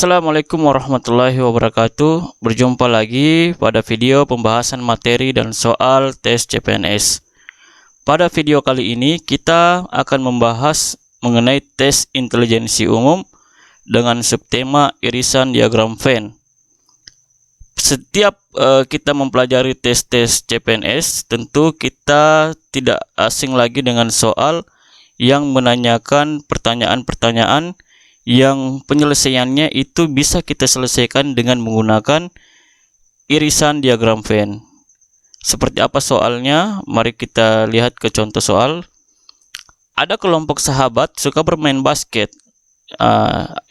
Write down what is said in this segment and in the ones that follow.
Assalamualaikum warahmatullahi wabarakatuh. Berjumpa lagi pada video pembahasan materi dan soal tes CPNS. Pada video kali ini kita akan membahas mengenai tes intelijensi umum dengan subtema irisan diagram Venn. Setiap kita mempelajari tes-tes CPNS, tentu kita tidak asing lagi dengan soal yang menanyakan pertanyaan-pertanyaan yang penyelesaiannya itu bisa kita selesaikan dengan menggunakan irisan diagram Venn. Seperti apa soalnya? Mari kita lihat ke contoh soal. Ada kelompok sahabat suka bermain basket.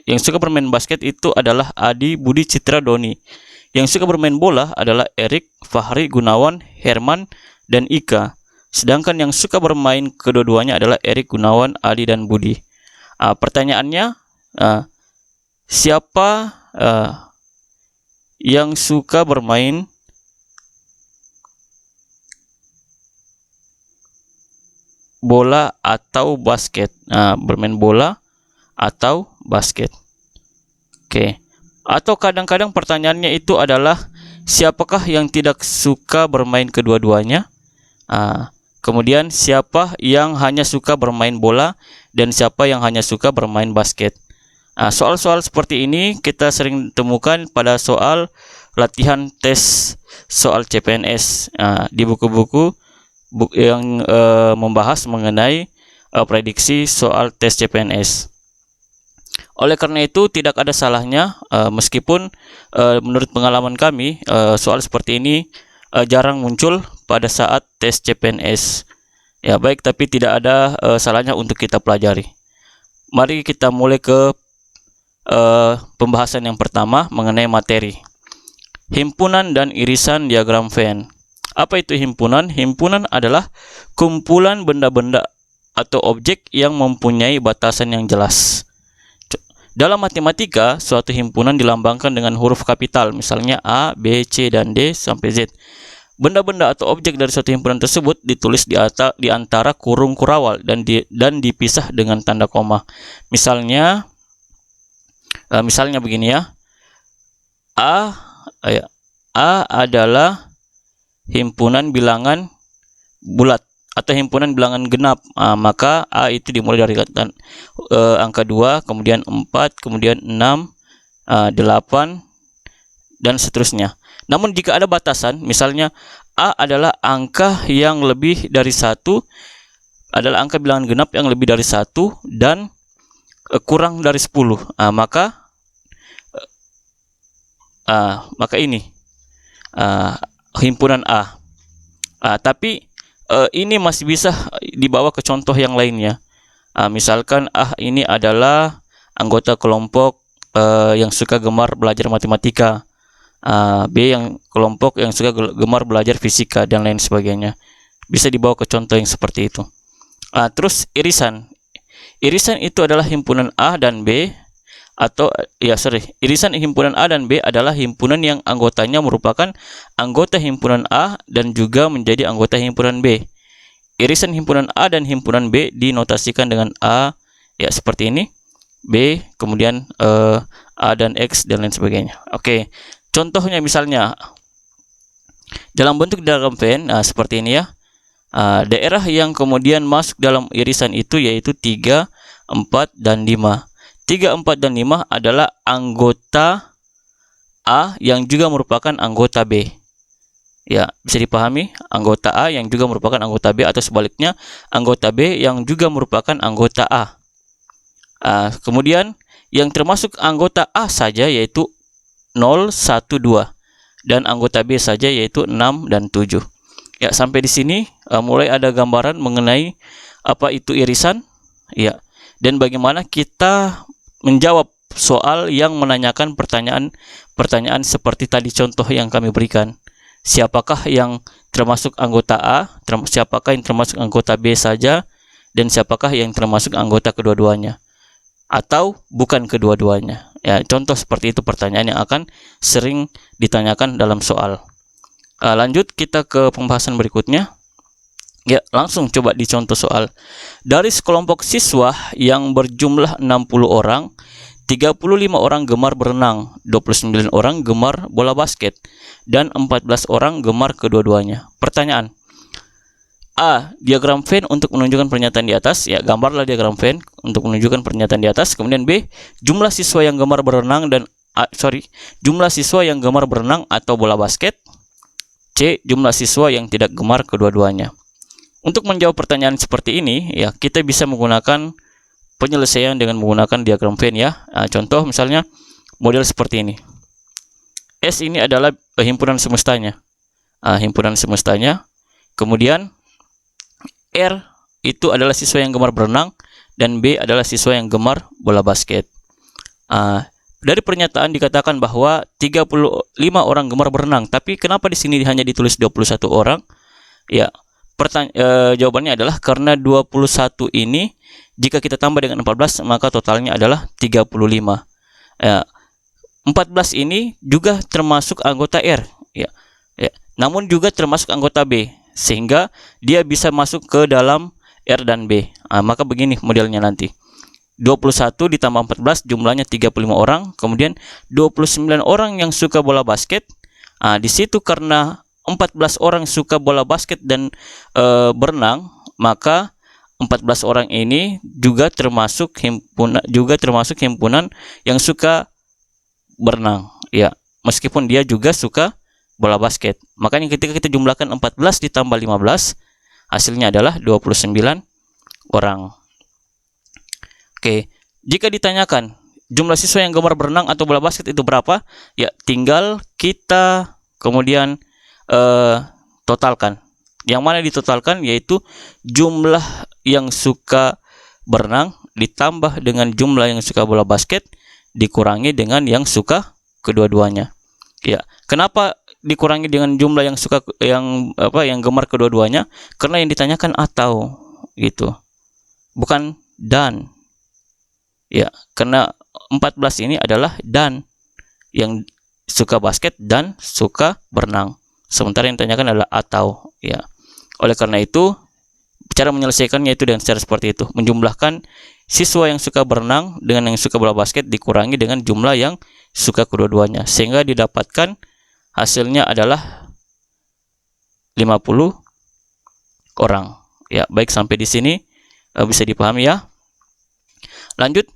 Yang suka bermain basket itu adalah Adi, Budi, Citra, Doni. Yang suka bermain bola adalah Erik, Fahri, Gunawan, Herman, dan Ika. Sedangkan yang suka bermain kedua-duanya adalah Erik, Gunawan, Adi, dan Budi. Pertanyaannya, siapa yang suka bermain bola atau basket? Bermain bola atau basket. Oke. Atau kadang-kadang pertanyaannya itu adalah siapakah yang tidak suka bermain kedua-duanya? Kemudian siapa yang hanya suka bermain bola dan siapa yang hanya suka bermain basket? Soal-soal seperti ini kita sering temukan pada soal latihan tes soal CPNS di buku-buku yang membahas mengenai prediksi soal tes CPNS. Oleh karena itu tidak ada salahnya meskipun menurut pengalaman kami soal seperti ini jarang muncul pada saat tes CPNS. Ya baik, tapi tidak ada salahnya untuk kita pelajari. Mari kita mulai ke pembahasan yang pertama mengenai materi. Himpunan dan irisan diagram Venn. Apa itu himpunan? Himpunan adalah kumpulan benda-benda atau objek yang mempunyai batasan yang jelas. Dalam matematika, suatu himpunan dilambangkan dengan huruf kapital, misalnya A, B, C, dan D sampai Z. Benda-benda atau objek dari suatu himpunan tersebut ditulis di antara kurung kurawal dan dipisah dengan tanda koma. Misalnya begini ya. A adalah himpunan bilangan bulat atau himpunan bilangan genap. Maka A itu dimulai dari angka 2, kemudian 4, kemudian 6, 8, dan seterusnya. Namun jika ada batasan, misalnya A adalah angka yang lebih dari 1, adalah angka bilangan genap yang lebih dari 1 dan kurang dari 10, maka ini himpunan A. Tapi ini masih bisa dibawa ke contoh yang lainnya. Misalkan A ini adalah anggota kelompok yang suka gemar belajar matematika, B yang kelompok yang suka gemar belajar fisika, dan lain sebagainya. Bisa dibawa ke contoh yang seperti itu. Terus irisan. Irisan itu adalah himpunan A dan B, irisan himpunan A dan B adalah himpunan yang anggotanya merupakan anggota himpunan A dan juga menjadi anggota himpunan B. Irisan himpunan A dan himpunan B dinotasikan dengan A, ya seperti ini, B, kemudian A dan X, dan lain sebagainya. Oke, contohnya misalnya dalam bentuk diagram Venn seperti ini ya. Daerah yang kemudian masuk dalam irisan itu yaitu 3, 4, dan 5. 3, 4, dan 5 adalah anggota A yang juga merupakan anggota B. Ya, bisa dipahami, anggota A yang juga merupakan anggota B, atau sebaliknya anggota B yang juga merupakan anggota A. Kemudian yang termasuk anggota A saja yaitu 0, 1, 2, dan anggota B saja yaitu 6 dan 7. Ya, sampai di sini mulai ada gambaran mengenai apa itu irisan, ya, dan bagaimana kita menjawab soal yang menanyakan pertanyaan seperti tadi contoh yang kami berikan. Siapakah yang termasuk anggota A, siapakah yang termasuk anggota B saja, dan siapakah yang termasuk anggota kedua-duanya atau bukan kedua-duanya. Ya, contoh seperti itu pertanyaan yang akan sering ditanyakan dalam soal. Lanjut kita ke pembahasan berikutnya. Ya, langsung coba dicontoh soal. Dari sekelompok siswa yang berjumlah 60 orang, 35 orang gemar berenang, 29 orang gemar bola basket, dan 14 orang gemar kedua-duanya. Pertanyaan: A. Diagram Venn untuk menunjukkan pernyataan di atas. Ya, gambarlah diagram Venn untuk menunjukkan pernyataan di atas. Kemudian B. Jumlah siswa yang gemar berenang jumlah siswa yang gemar berenang atau bola basket. C. Jumlah siswa yang tidak gemar kedua-duanya. Untuk menjawab pertanyaan seperti ini, ya, kita bisa menggunakan penyelesaian dengan menggunakan diagram Venn, ya. Contoh misalnya model seperti ini. S ini adalah himpunan semestanya. Himpunan semestanya. Kemudian R itu adalah siswa yang gemar berenang dan B adalah siswa yang gemar bola basket. Dari pernyataan dikatakan bahwa 35 orang gemar berenang, tapi kenapa di sini hanya ditulis 21 orang? Ya, jawabannya adalah karena 21 ini jika kita tambah dengan 14 maka totalnya adalah 35. 14 ini juga termasuk anggota R, ya. Namun juga termasuk anggota B, sehingga dia bisa masuk ke dalam R dan B. Maka begini modelnya nanti. 21 ditambah 14 jumlahnya 35 orang, kemudian 29 orang yang suka bola basket. Di situ karena 14 orang suka bola basket dan berenang, maka 14 orang ini juga termasuk himpunan yang suka berenang, ya, meskipun dia juga suka bola basket. Makanya ketika kita jumlahkan 14 ditambah 15, hasilnya adalah 29 orang. Oke, jika ditanyakan jumlah siswa yang gemar berenang atau bola basket itu berapa, ya tinggal kita kemudian totalkan. Yang mana ditotalkan yaitu jumlah yang suka berenang ditambah dengan jumlah yang suka bola basket dikurangi dengan yang suka kedua-duanya. Ya, kenapa dikurangi dengan jumlah yang suka yang gemar kedua-duanya? Karena yang ditanyakan atau gitu, bukan dan. Ya, karena 14 ini adalah dan yang suka basket dan suka berenang. Sementara yang ditanyakan adalah atau, ya. Oleh karena itu, cara menyelesaikannya itu dengan cara seperti itu, menjumlahkan siswa yang suka berenang dengan yang suka bola basket dikurangi dengan jumlah yang suka kedua-duanya, sehingga didapatkan hasilnya adalah 50 orang. Ya, baik, sampai di sini bisa dipahami, ya. Lanjut,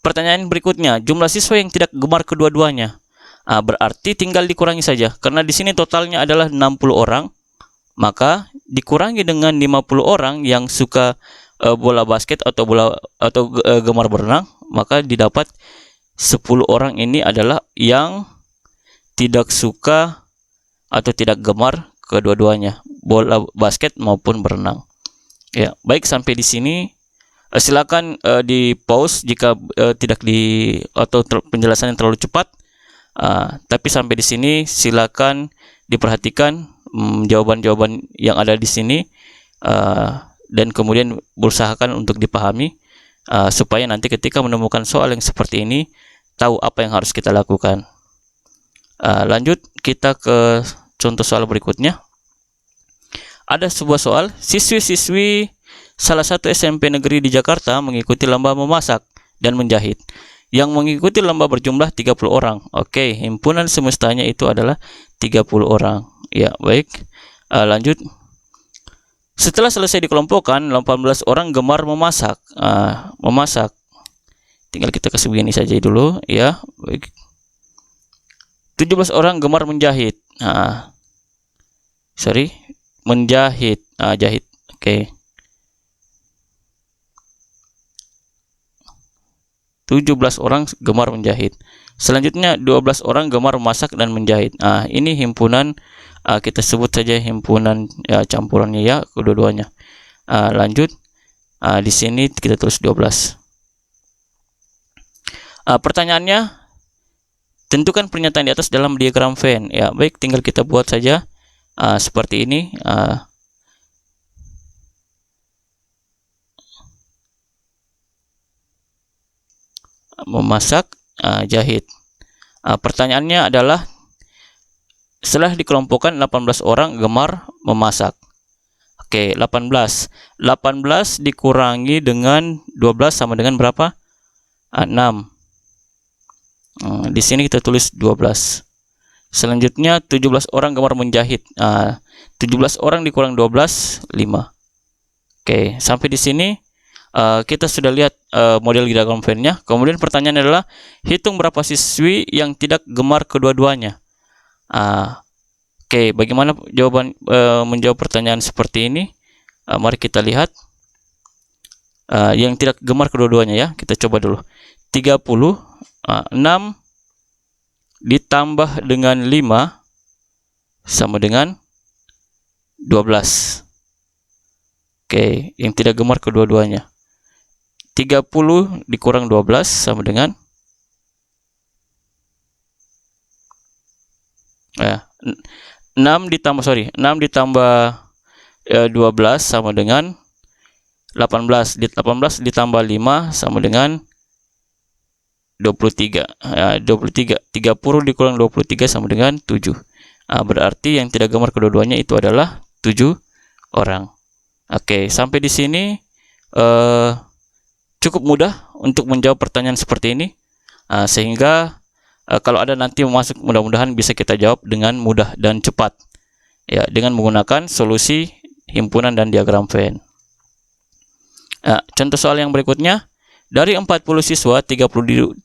pertanyaan berikutnya, jumlah siswa yang tidak gemar kedua-duanya. Berarti tinggal dikurangi saja, karena di sini totalnya adalah 60 orang, maka dikurangi dengan 50 orang yang suka bola basket atau gemar berenang, maka didapat 10 orang ini adalah yang tidak suka atau tidak gemar kedua-duanya, bola basket maupun berenang. Ya, baik, sampai di sini silakan di pause jika penjelasannya terlalu cepat. Tapi sampai di sini silakan diperhatikan jawaban-jawaban yang ada di sini, dan kemudian berusahakan untuk dipahami supaya nanti ketika menemukan soal yang seperti ini tahu apa yang harus kita lakukan. Lanjut kita ke contoh soal berikutnya. Ada sebuah soal, siswi-siswi salah satu SMP negeri di Jakarta mengikuti lomba memasak dan menjahit. Yang mengikuti lomba berjumlah 30 orang. Oke, himpunan semestanya itu adalah 30 orang. Ya, baik. Lanjut. Setelah selesai dikelompokkan, 18 orang gemar memasak. Memasak. Tinggal kita kasih begini saja dulu, ya. Baik. 17 orang gemar menjahit. Menjahit. Jahit. Oke. 17 orang gemar menjahit. Selanjutnya 12 orang gemar memasak dan menjahit. Ini himpunan, kita sebut saja himpunan, ya, campurannya, ya, kedua-duanya. Lanjut. Di sini kita tulis 12. Pertanyaannya, tentukan pernyataan di atas dalam diagram Venn. Ya, baik, tinggal kita buat saja seperti ini. Memasak, jahit. Pertanyaannya adalah setelah dikelompokkan 18 orang gemar memasak. Oke, 18 dikurangi dengan 12 sama dengan berapa? 6. Di sini kita tulis 12. Selanjutnya 17 orang gemar menjahit. 17 orang dikurang 12, 5. Oke, sampai di sini kita sudah lihat model diagram Venn-nya. Kemudian pertanyaannya adalah hitung berapa siswi yang tidak gemar kedua-duanya. Oke, bagaimana jawaban menjawab pertanyaan seperti ini? Mari kita lihat. Yang tidak gemar kedua-duanya ya. Kita coba dulu. 30, 6 ditambah dengan 5 sama dengan 12. Oke, yang tidak gemar kedua-duanya. 30 dikurang 12 sama dengan 6 ditambah 12 sama dengan 18. 18 ditambah 5 sama dengan 23. 23. 30 dikurang 23 sama dengan 7. Berarti yang tidak gemar kedua-duanya itu adalah 7 orang. Oke, sampai di sini cukup mudah untuk menjawab pertanyaan seperti ini. Sehingga kalau ada nanti masuk, mudah-mudahan bisa kita jawab dengan mudah dan cepat. Ya, dengan menggunakan solusi himpunan dan diagram Venn. Contoh soal yang berikutnya, dari 40 siswa, 32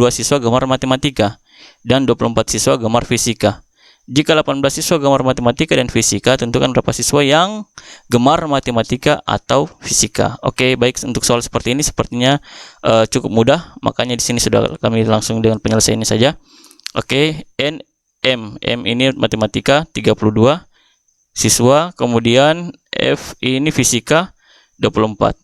siswa gemar matematika dan 24 siswa gemar fisika. Jika 18 siswa gemar matematika dan fisika, tentukan berapa siswa yang gemar matematika atau fisika. Oke, baik, untuk soal seperti ini sepertinya cukup mudah, makanya di sini sudah kami langsung dengan penyelesaiannya saja. Oke, M ini matematika 32 siswa, kemudian F ini fisika 24.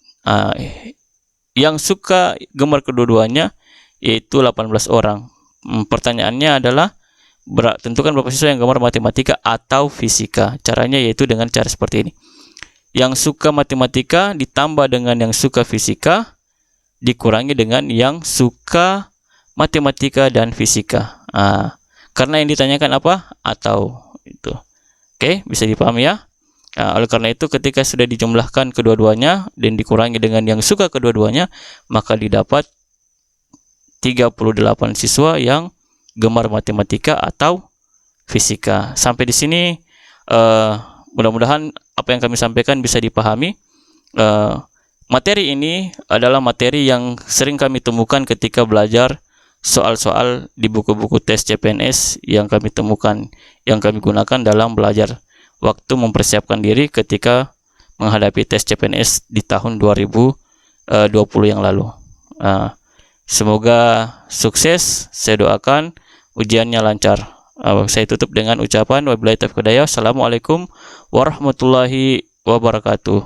Yang suka gemar kedua-duanya yaitu 18 orang. Pertanyaannya adalah tentukan berapa siswa yang gemar matematika atau fisika. Caranya yaitu dengan cara seperti ini. Yang suka matematika ditambah dengan yang suka fisika dikurangi dengan yang suka matematika dan fisika. Karena yang ditanyakan apa? Atau itu. Oke, bisa dipahami ya? Oleh karena itu ketika sudah dijumlahkan kedua-duanya dan dikurangi dengan yang suka kedua-duanya, maka didapat 38 siswa yang gemar matematika atau fisika. Sampai di sini mudah-mudahan apa yang kami sampaikan bisa dipahami. Materi ini adalah materi yang sering kami temukan ketika belajar soal-soal di buku-buku tes CPNS yang kami temukan, yang kami gunakan dalam belajar waktu mempersiapkan diri ketika menghadapi tes CPNS di tahun 2020 yang lalu. Semoga sukses. Saya doakan ujiannya lancar. Saya tutup dengan ucapan wabillahi taufiq wal hidayah. Assalamualaikum warahmatullahi wabarakatuh.